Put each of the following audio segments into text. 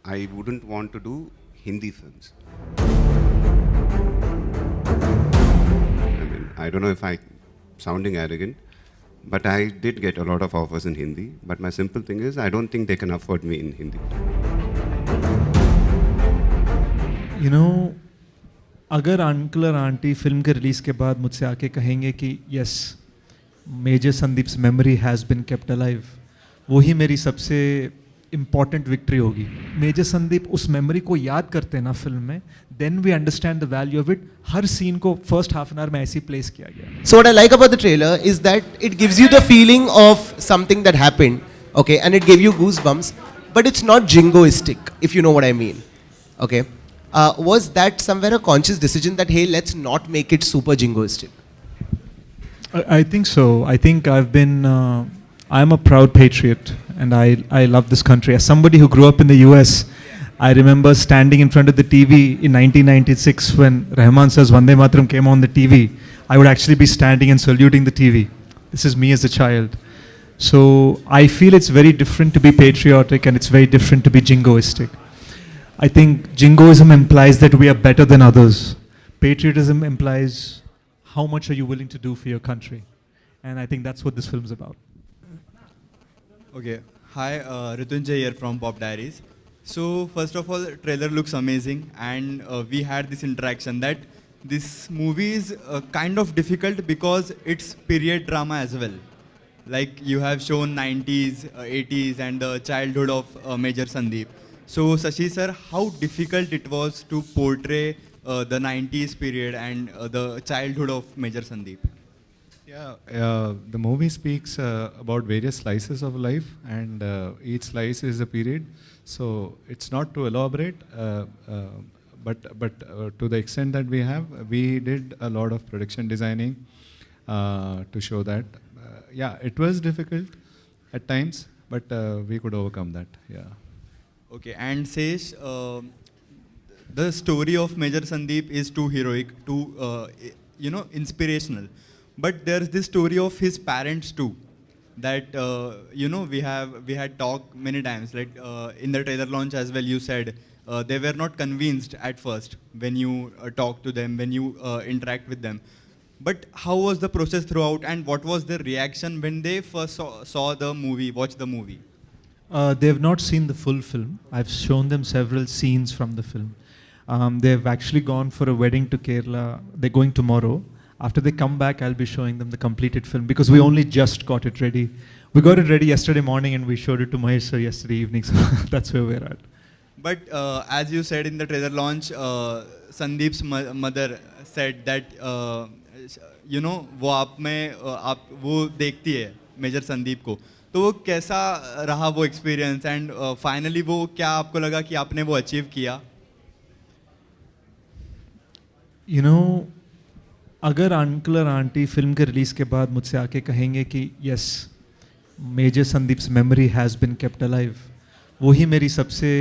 I wouldn't want to do Hindi films. I mean, I don't know if I'm sounding arrogant, but I did get a lot of offers in Hindi. But my simple thing is, I don't think they can afford me in Hindi. You know, अगर uncle और aunty film के release के बाद मुझसे आके कहेंगे कि yes major Sandeep's memory has been kept alive, वही मेरी सबसे इम्पॉर्टेंट विक्ट्री होगी. मेजर संदीप उस मेमोरी को याद करते हैं ना फिल्म में, then we understand the value of it. हर सीन को फर्स्ट हाफ एन आवर में ऐसे प्लेस किया गया. So what I like about the trailer is that it gives you the feeling of something that happened, okay, and it gave you goosebumps, but it's not jingoistic, if you know what I mean, okay. Was that somewhere a conscious decision that, hey, let's not make it super jingoistic? I think so. I think I'm a proud patriot and I love this country. As somebody who grew up in the US, I remember standing in front of the TV in 1996 when Rahman says Vande Mataram came on the TV. I would actually be standing and saluting the TV. This is me as a child. So I feel it's very different to be patriotic and it's very different to be jingoistic. I think jingoism implies that we are better than others. Patriotism implies how much are you willing to do for your country. And I think that's what this film is about. Okay. Hi, Ritunjay here from Pop Diaries. So first of all, trailer looks amazing, and we had this interaction that this movie is kind of difficult because it's period drama as well. Like you have shown 90s, 80s and the childhood of Major Sandeep. So Sashi sir, how difficult it was to portray the 90s period and the childhood of Major Sandeep? Yeah, the movie speaks about various slices of life, and each slice is a period. So it's not to elaborate, but to the extent that we did a lot of production designing to show that. Yeah, it was difficult at times, but we could overcome that. Yeah. Okay, and Sesh, the story of Major Sandeep is too heroic, too inspirational. But there's this story of his parents too, that we had talked many times. Like in the trailer launch as well, you said they were not convinced at first when you talk to them, when you interact with them. But how was the process throughout, and what was their reaction when they first saw the movie, watched the movie? They have not seen the full film. I've shown them several scenes from the film. They've actually gone for a wedding to Kerala. They're going tomorrow. After they come back, I'll be showing them the completed film because we only just got it ready. We got it ready yesterday morning and we showed it to Mahesh sir yesterday evening. So that's where we're at. But as you said in the trailer launch, Sandeep's mother said that वो देखती है major Sandeep को. तो वो कैसा रहा वो experience, and finally वो क्या आपको लगा कि आपने वो अचीव किया? You know, अगर अंकल और आंटी फिल्म के रिलीज़ के बाद मुझसे आके कहेंगे कि yes major Sandeep's memory has been kept alive, वही मेरी सबसे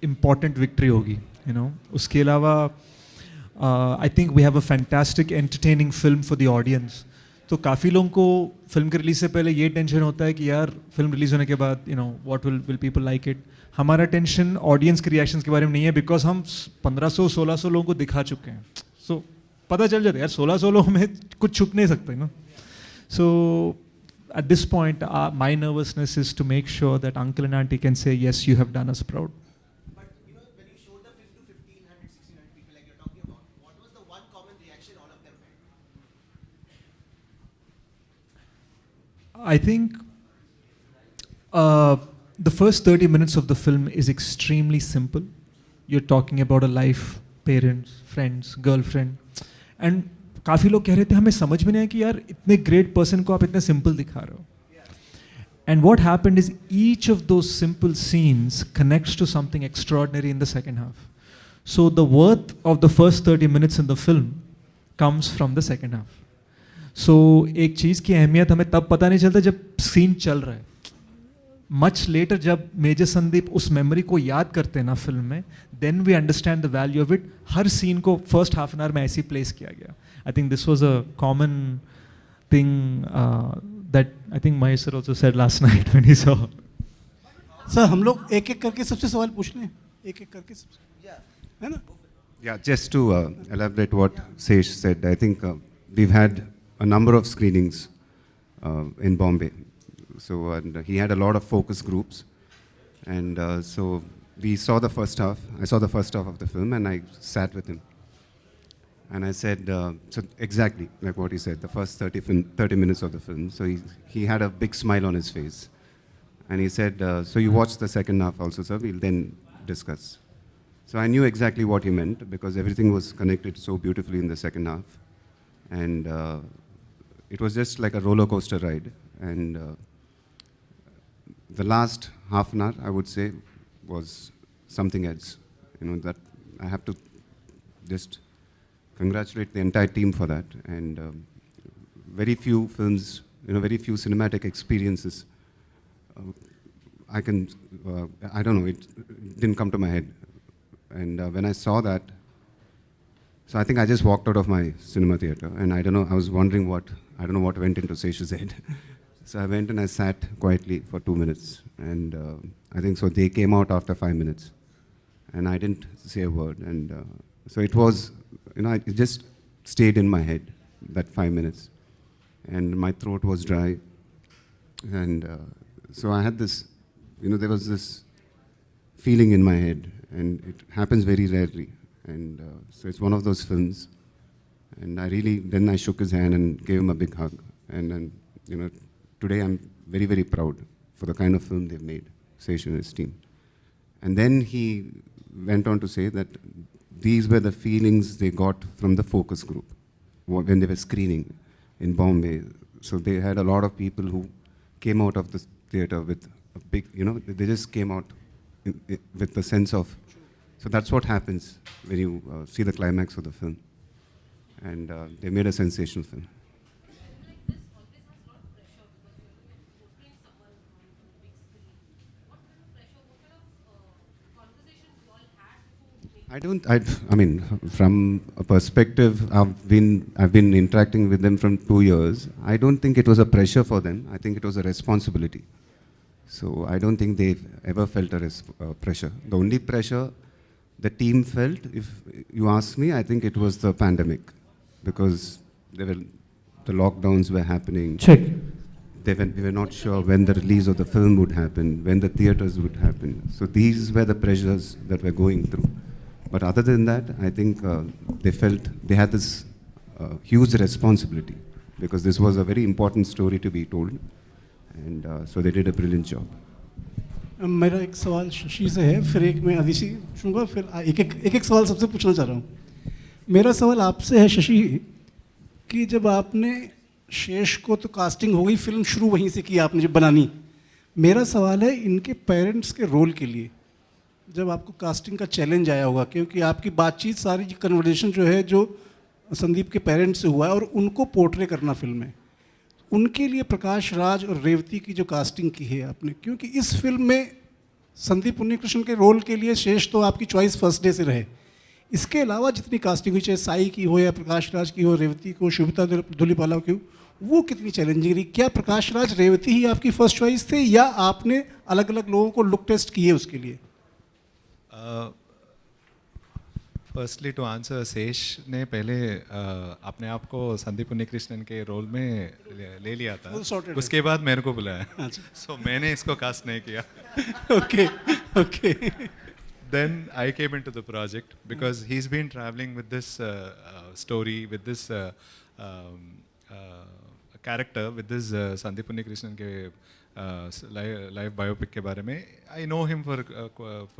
इम्पॉर्टेंट विक्ट्री होगी. You know, उसके अलावा I think we have a fantastic entertaining film for the audience. तो काफ़ी लोगों को फिल्म के रिलीज से पहले ये टेंशन होता है कि यार फिल्म रिलीज़ होने के बाद what will people like it. हमारा टेंशन ऑडियंस के रिएक्शंस के बारे में नहीं है बिकॉज हम 1500-1600 लोगों को दिखा चुके हैं. सो पता चल जाता है यार 1600 लोगों में कुछ छुप नहीं सकते ना. So at this point my nervousness is to make sure that uncle and aunty can say yes you have done us proud. I think the first 30 minutes of the film is extremely simple. You're talking about a life, parents, friends, girlfriend. And काफ़ी लोग कह रहे थे हमें समझ में नहीं आया कि यार इतने great person को आप इतने simple दिखा रहे हो. And what happened is each of those simple scenes connects to something extraordinary in the second half. So the worth of the first 30 minutes in the film comes from the second half. सो एक चीज़ की अहमियत हमें तब पता नहीं चलता जब scene चल रहा है. मच लेटर जब मेजर संदीप उस मेमोरी को याद करते हैं ना फिल्म में, then we understand the value of it. हर सीन को फर्स्ट हाफ एन आवर में ऐसे प्लेस किया गया. I think this was a common thing that I think Mahesh sir also said last night when he saw. Sir हम लोग एक एक करके सबसे सवाल पूछ लें. एक एक करके है ना? Yeah, just to elaborate what Sesh said, I think we've had a number of screenings in Bombay. So and he had a lot of focus groups. And so we saw the first half. I saw the first half of the film and I sat with him. And I said, so exactly like what he said, the first 30 minutes of the film. So he had a big smile on his face. And he said, so you watch the second half also, sir, we'll then discuss. So I knew exactly what he meant because everything was connected so beautifully in the second half. And it was just like a roller coaster ride. And the last half an hour, I would say, was something else. You know, that I have to just congratulate the entire team for that. And very few films, you know, very few cinematic experiences. I don't know, it didn't come to my head. And when I saw that, so I think I just walked out of my cinema theater and I don't know, I was wondering what went into Sesh's head. So I went and I sat quietly for 2 minutes. And I think so they came out after 5 minutes. And I didn't say a word. And so it was, you know, it just stayed in my head, that 5 minutes. And my throat was dry. And so I had this, you know, there was this feeling in my head. And it happens very rarely. And so it's one of those films. And then I shook his hand and gave him a big hug. And then, you know, today I'm very, very proud for the kind of film they've made, Sesh and his team. And then he went on to say that these were the feelings they got from the focus group when they were screening in Bombay. So they had a lot of people who came out of the theater with a big, you know, they just came out with the sense of, so that's what happens when you see the climax of the film. And they made a sensational film. I mean, from a perspective, I've been interacting with them from 2 years. I don't think it was a pressure for them. I think it was a responsibility. So I don't think they've ever felt a pressure. The only pressure the team felt, if you ask me, I think it was the pandemic, because the lockdowns were happening. Check. We were not sure when the release of the film would happen, when the theaters would happen. So these were the pressures that we're going through. But other than that, I think they felt they had this huge responsibility, because this was a very important story to be told. And so they did a brilliant job. मेरा एक सवाल शशि से है, फिर एक मैं आदिशि पूछूंगा, फिर एक सवाल सबसे पूछना चाह रहा हूँ. मेरा सवाल आपसे है शशि कि जब आपने शेष को, तो कास्टिंग हो गई, फिल्म शुरू वहीं से की आपने जब बनानी. मेरा सवाल है इनके पेरेंट्स के रोल के लिए, जब आपको कास्टिंग का चैलेंज आया होगा, क्योंकि आपकी बातचीत सारी कन्वर्सेशन जो है जो संदीप के पेरेंट्स से हुआ है और उनको पोर्ट्रे करना फिल्म में, उनके लिए प्रकाश राज और रेवती की जो कास्टिंग की है आपने, क्योंकि इस फिल्म में संदीप उन्नीकृष्णन के रोल के लिए शेष तो आपकी चॉइस फर्स्ट डे से रहे. इसके अलावा जितनी कास्टिंग हुई, चाहे साई की हो या प्रकाश राज की हो, रेवती को, शुभिता धुलीपाला की हो, वो कितनी चैलेंजिंग रही? क्या प्रकाश राज, रेवती ही आपकी फर्स्ट चॉइस थे या आपने अलग अलग लोगों को लुक टेस्ट किए उसके लिए? फर्स्टली टू आंसर, शेष ने पहले अपने आप को संदीप उन्नीकृष्णन के रोल में ले लिया था, उसके बाद मेरे को बुलाया. सो मैंने इसको कास्ट नहीं किया. Okay okay. Then I came into the project because he's been traveling with this story, with this character, with this Sandeep Unnikrishnan ke live biopic ke bare mein. I know him for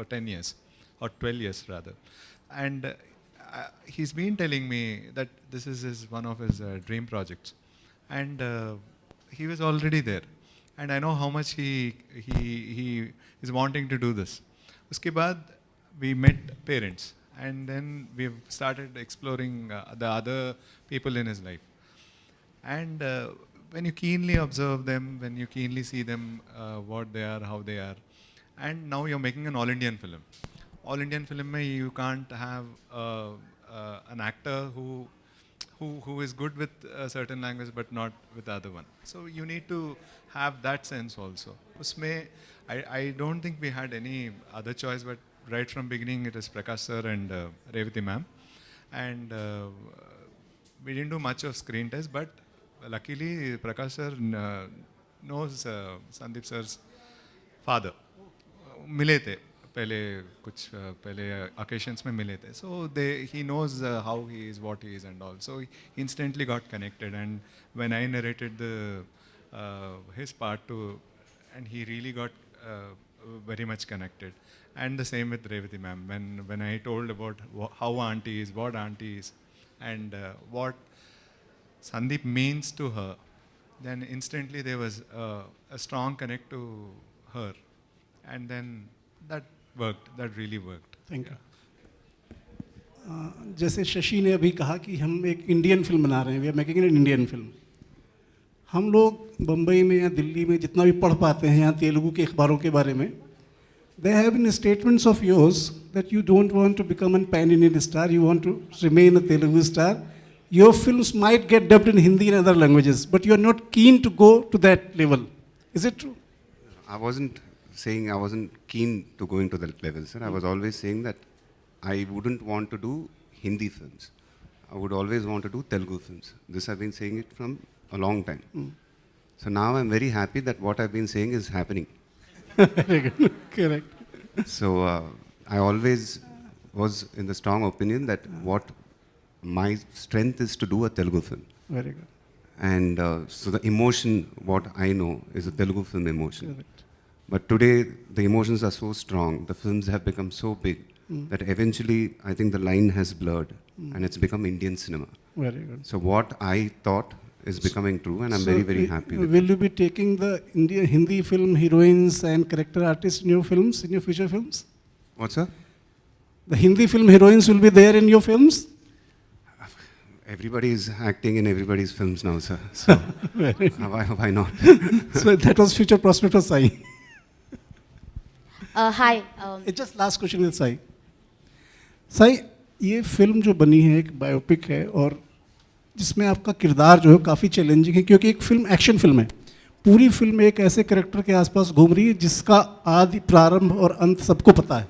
10 years or 12 years rather, and he's been telling me that this is one of his dream projects, and he was already there, and I know how much he is wanting to do this. Uske baad we met parents, and then we've started exploring the other people in his life. And when you keenly observe them, when you keenly see them, what they are, how they are, and now you're making an all-Indian film. All-Indian film mein you can't have an actor who is good with a certain language but not with the other one. So you need to have that sense also. Usme, I don't think we had any other choice but right from beginning it is Prakash sir and Revati ma'am. And we didn't do much of screen test, but luckily Prakash sir knows Sandeep sir's father. मिले थे पहले कुछ पहले occasions में मिले थे. So he knows how he is, what he is and all. So he instantly got connected. And when I narrated his part too, and he really got very much connected. And the same with Revati ma'am. When I told about how auntie is, what auntie is, and what Sandeep means to her, then instantly there was a strong connect to her. And then that worked, that really worked. Thank you. जैसे शशि ने अभी कहा कि हम एक Indian film बना रहे हैं, we are making an Indian film. हम लोग बम्बई में या दिल्ली में जितना भी पढ़ पाते हैं यहाँ तेलुगु के अखबारों के बारे में, there have been statements of yours that you don't want to become a pan-Indian star, you want to remain a Telugu star. Your films might get dubbed in Hindi and other languages, but you are not keen to go to that level. Is it true? I wasn't saying I wasn't keen to go into that level, sir. I was always saying that I wouldn't want to do Hindi films. I would always want to do Telugu films. This I've been saying it from a long time. So now I'm very happy that what I've been saying is happening. Very good. Correct. So I always was in the strong opinion that what my strength is to do a Telugu film. Very good. And so the emotion, what I know, is a Telugu film emotion. Correct. But today, the emotions are so strong, the films have become so big, that eventually, I think the line has blurred, and it's become Indian cinema. Very good. So what I thought is becoming true, and I'm very, very happy with Will it. you be taking the Hindi film heroines and character artists in your films, in your future films? What, sir? The Hindi film heroines will be there in your films? Everybody is acting in everybody's films now, sir. So why not? So that was future prospect of Saiee. Hi. It's just last question with Saiee. Saiee, ये film जो बनी है एक biopic है और जिसमें आपका किरदार जो है काफ़ी चैलेंजिंग है क्योंकि एक फिल्म एक्शन फिल्म है. पूरी फिल्म एक ऐसे कैरेक्टर के आसपास घूम रही है जिसका आदि प्रारंभ और अंत सबको पता है.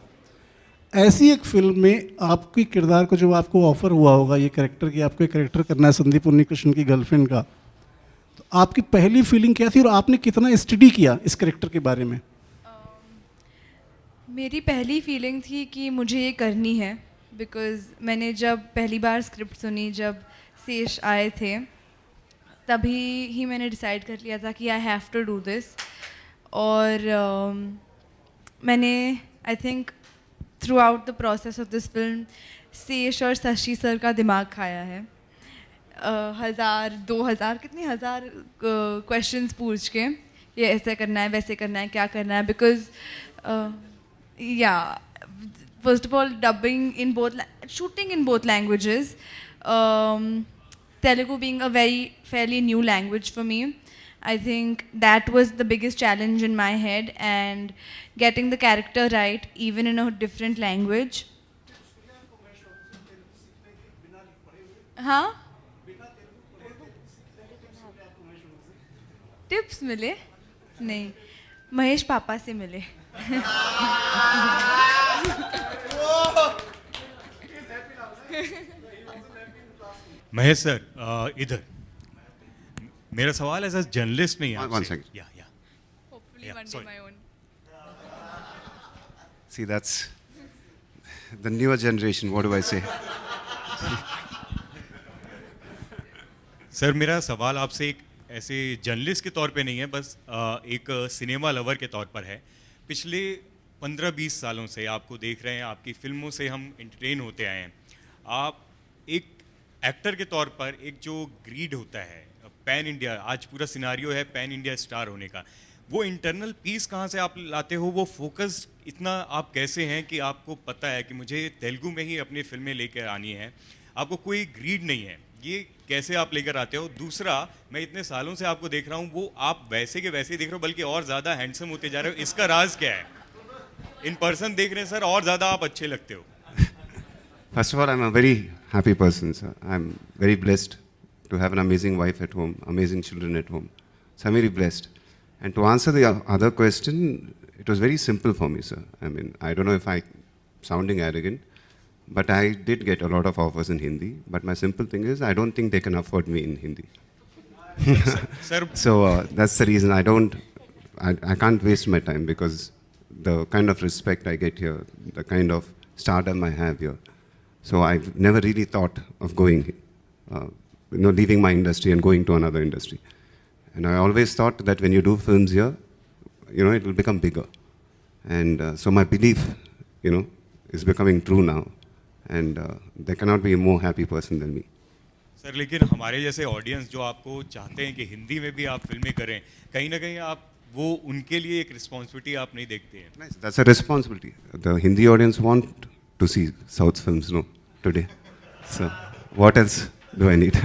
ऐसी एक फिल्म में आपके किरदार को जो आपको ऑफर हुआ होगा ये कैरेक्टर की, आपको एक कैरेक्टर करना है संदीप उन्नीकृष्ण की गर्लफ्रेंड का, तो आपकी पहली फीलिंग क्या थी और आपने कितना स्टडी किया इस कैरेक्टर के बारे में? मेरी पहली फीलिंग थी कि मुझे ये करनी है, बिकॉज़ मैंने जब पहली बार स्क्रिप्ट सुनी, जब सेश आए थे, तभी ही मैंने डिसाइड कर लिया था कि I have to do this. और मैंने I think throughout the process of this film Sesh और शशि सर का दिमाग खाया है. 1000 2000 कितने हज़ार क्वेश्चंस पूछ के ये ऐसे करना है, वैसे करना है, क्या करना है, because yeah, first of all, shooting in both languages, Telugu being a very fairly new language for me, I think that was the biggest challenge in my head, and getting the character right even in a different language. हाँ, tips मिले नहीं, महेश पापा से मिले. Mahesh sir, इधर मेरा सवाल as a journalist नहीं है One second. या Hopefully Yeah, one day sorry. my own. See, that's the newer generation, what do I say? Sir मेरा सवाल आपसे एक ऐसे जर्नलिस्ट के तौर पे नहीं है, बस एक सिनेमा लवर के तौर पर है. पिछले 15-20 सालों से आपको देख रहे हैं, आपकी फिल्मों से हम एंटरटेन होते आए हैं. आप एक एक्टर के तौर पर एक जो ग्रीड होता है पैन इंडिया, आज पूरा सिनारियो है पैन इंडिया स्टार होने का, वो इंटरनल पीस कहाँ से आप लाते हो? वो फोकस इतना आप कैसे हैं कि आपको पता है कि मुझे तेलुगु में ही अपनी फिल्में लेकर आनी है, आपको कोई ग्रीड नहीं है, ये कैसे आप लेकर आते हो? दूसरा, मैं इतने सालों से आपको देख रहा हूँ, वो आप वैसे के वैसे ही देख रहे हो, बल्कि और ज़्यादा हैंडसम होते जा रहे हो. इसका राज क्या है? इन पर्सन देख रहे हैं सर, और ज़्यादा आप अच्छे लगते हो. First of all, I'm a very happy person, sir. I'm very blessed to have an amazing wife at home, amazing children at home. So I'm very blessed. And to answer the other question, it was very simple for me, sir. I mean, I don't know if I sounding arrogant, but I did get a lot of offers in Hindi. But my simple thing is, I don't think they can afford me in Hindi. Sir, So that's the reason I can't waste my time, because the kind of respect I get here, the kind of stardom I have here. So I've never really thought of going, leaving my industry and going to another industry. And I always thought that when you do films here, it will become bigger. And so my belief, is becoming true now. And there cannot be a more happy person than me. Sir लेकिन हमारे जैसे audience जो आपको चाहते हैं कि हिंदी में भी आप फिल्में करें, कहीं ना कहीं आप वो उनके लिए एक रिस्पॉन्सिबिलिटी आप नहीं देखते हैं. Nice. That's a responsibility. The Hindi audience want to see South films, today. So what else do I need?